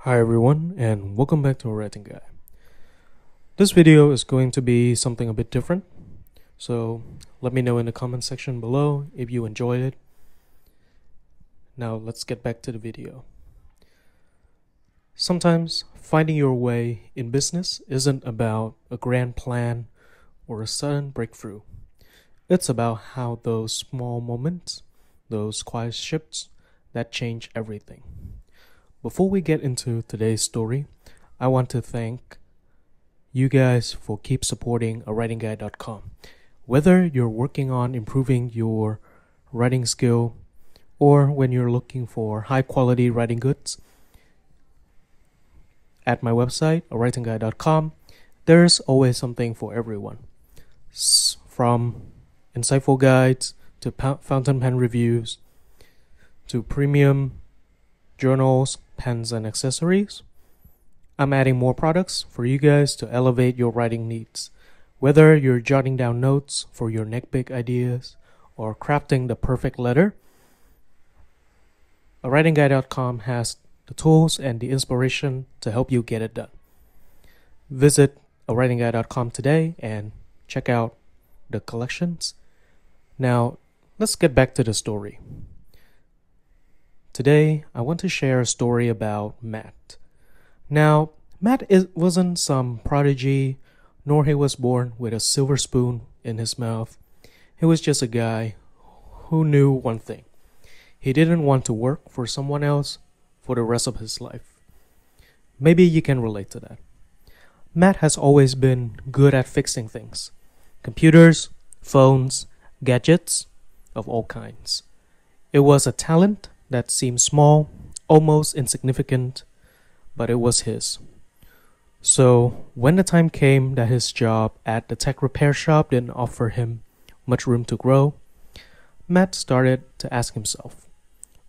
Hi everyone, and welcome back to Writing Guy. This video is going to be something a bit different, so let me know in the comment section below if you enjoyed it. Now let's get back to the video. Sometimes finding your way in business isn't about a grand plan or a sudden breakthrough. It's about how those small moments, those quiet shifts that change everything. Before we get into today's story, I want to thank you guys for keep supporting awritingguy.com. Whether you're working on improving your writing skill or when you're looking for high quality writing goods, at my website, awritingguy.com, there's always something for everyone. From insightful guides to fountain pen reviews to premium journals, pens, and accessories. I'm adding more products for you guys to elevate your writing needs. Whether you're jotting down notes for your next big ideas or crafting the perfect letter, awritingguy.com has the tools and the inspiration to help you get it done. Visit awritingguy.com today and check out the collections. Now, let's get back to the story. Today, I want to share a story about Matt. Now, Matt wasn't some prodigy, nor he was born with a silver spoon in his mouth. He was just a guy who knew one thing. He didn't want to work for someone else for the rest of his life. Maybe you can relate to that. Matt has always been good at fixing things. Computers, phones, gadgets of all kinds. It was a talent that seemed small, almost insignificant, but it was his. So when the time came that his job at the tech repair shop didn't offer him much room to grow, Matt started to ask himself,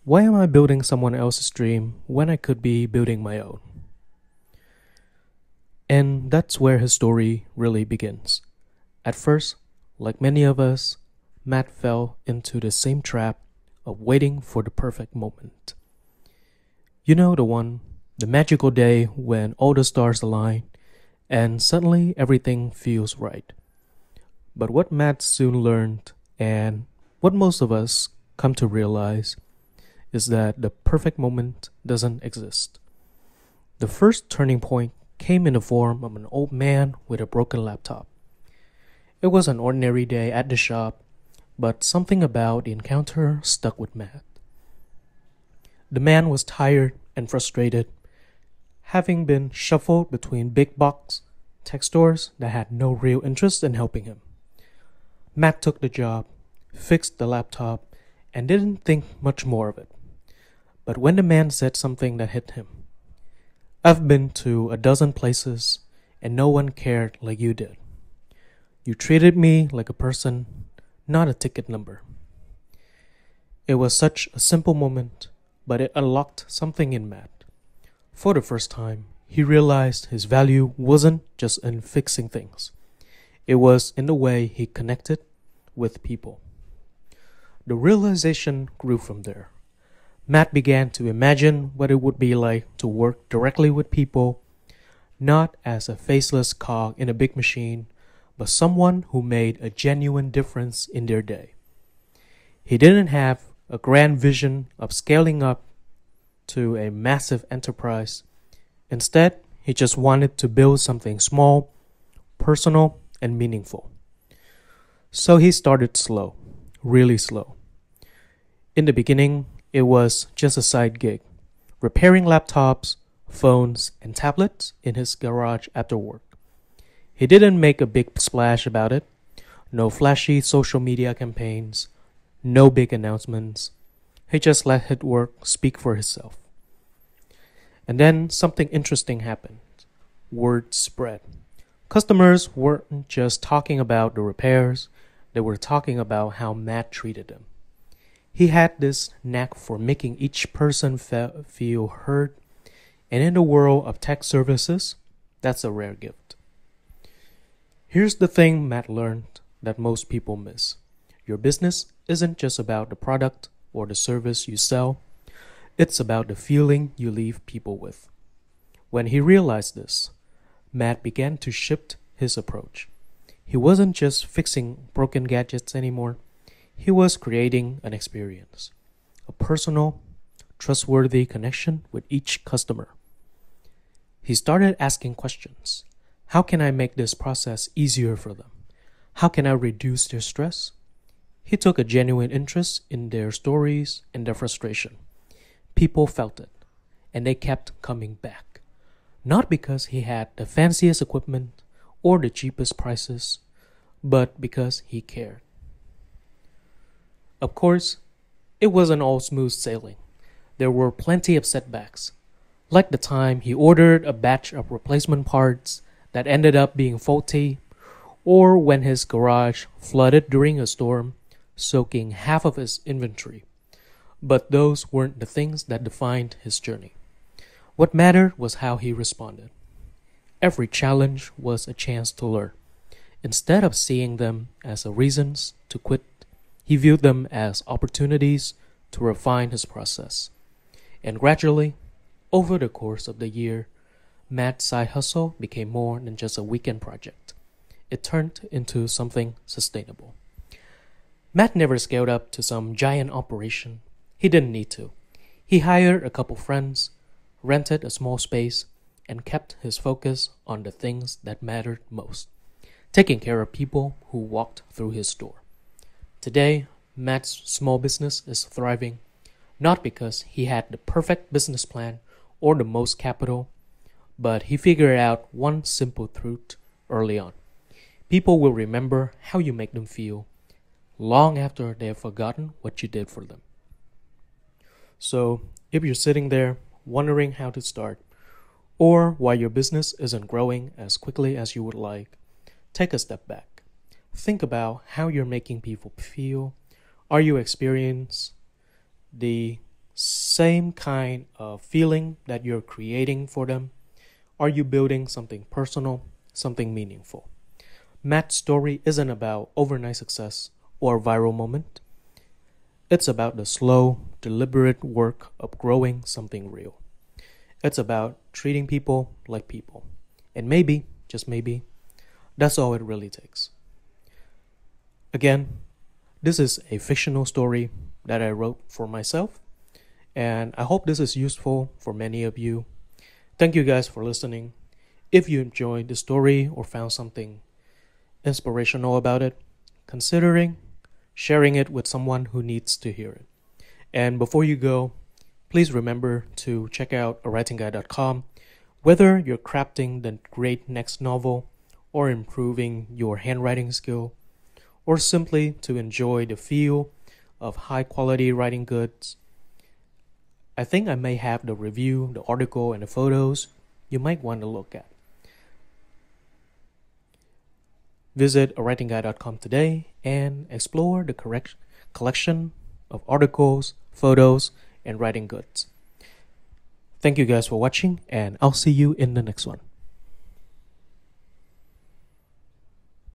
why am I building someone else's dream when I could be building my own? And that's where his story really begins. At first, like many of us, Matt fell into the same trap of waiting for the perfect moment. You know the one, the magical day when all the stars align and suddenly everything feels right. But what Matt soon learned, and what most of us come to realize, is that the perfect moment doesn't exist. The first turning point came in the form of an old man with a broken laptop. It was an ordinary day at the shop, but something about the encounter stuck with Matt. The man was tired and frustrated, having been shuffled between big box tech stores that had no real interest in helping him. Matt took the job, fixed the laptop, and didn't think much more of it. But when the man said something that hit him, "I've been to a dozen places and no one cared like you did. You treated me like a person, not a ticket number." It was such a simple moment, but it unlocked something in Matt. For the first time, he realized his value wasn't just in fixing things. It was in the way he connected with people. The realization grew from there. Matt began to imagine what it would be like to work directly with people, not as a faceless cog in a big machine, but someone who made a genuine difference in their day. He didn't have a grand vision of scaling up to a massive enterprise. Instead, he just wanted to build something small, personal, and meaningful. So he started slow, really slow. In the beginning, it was just a side gig, repairing laptops, phones, and tablets in his garage after work. He didn't make a big splash about it. No flashy social media campaigns, no big announcements. He just let his work speak for itself. And then something interesting happened. Word spread. Customers weren't just talking about the repairs, they were talking about how Matt treated them. He had this knack for making each person feel heard, and in the world of tech services, that's a rare gift. Here's the thing Matt learned that most people miss. Your business isn't just about the product or the service you sell. It's about the feeling you leave people with. When he realized this, Matt began to shift his approach. He wasn't just fixing broken gadgets anymore. He was creating an experience, a personal, trustworthy connection with each customer. He started asking questions. How can I make this process easier for them? How can I reduce their stress? He took a genuine interest in their stories and their frustration. People felt it, and they kept coming back. Not because he had the fanciest equipment or the cheapest prices, but because he cared. Of course, it wasn't all smooth sailing. There were plenty of setbacks, like the time he ordered a batch of replacement parts that ended up being faulty, or when his garage flooded during a storm, soaking half of his inventory. But those weren't the things that defined his journey. What mattered was how he responded. Every challenge was a chance to learn. Instead of seeing them as reasons to quit, he viewed them as opportunities to refine his process. And gradually, over the course of the year, Matt's side hustle became more than just a weekend project. It turned into something sustainable. Matt never scaled up to some giant operation. He didn't need to. He hired a couple friends, rented a small space, and kept his focus on the things that mattered most, taking care of people who walked through his store. Today, Matt's small business is thriving, not because he had the perfect business plan or the most capital, but he figured out one simple truth early on. People will remember how you make them feel long after they have forgotten what you did for them. So, if you're sitting there wondering how to start, or why your business isn't growing as quickly as you would like, take a step back. Think about how you're making people feel. Are you experiencing the same kind of feeling that you're creating for them? Are you building something personal, something meaningful? Matt's story isn't about overnight success or a viral moment. It's about the slow, deliberate work of growing something real. It's about treating people like people. And maybe, just maybe, that's all it really takes. Again, this is a fictional story that I wrote for myself, and I hope this is useful for many of you. Thank you guys for listening. If you enjoyed the story or found something inspirational about it, considering sharing it with someone who needs to hear it. And before you go, please remember to check out awritingguy.com. Whether you're crafting the great next novel, or improving your handwriting skill, or simply to enjoy the feel of high-quality writing goods, I think I may have the review, the article, and the photos you might want to look at. Visit awritingguy.com today and explore the collection of articles, photos, and writing goods. Thank you guys for watching, and I'll see you in the next one.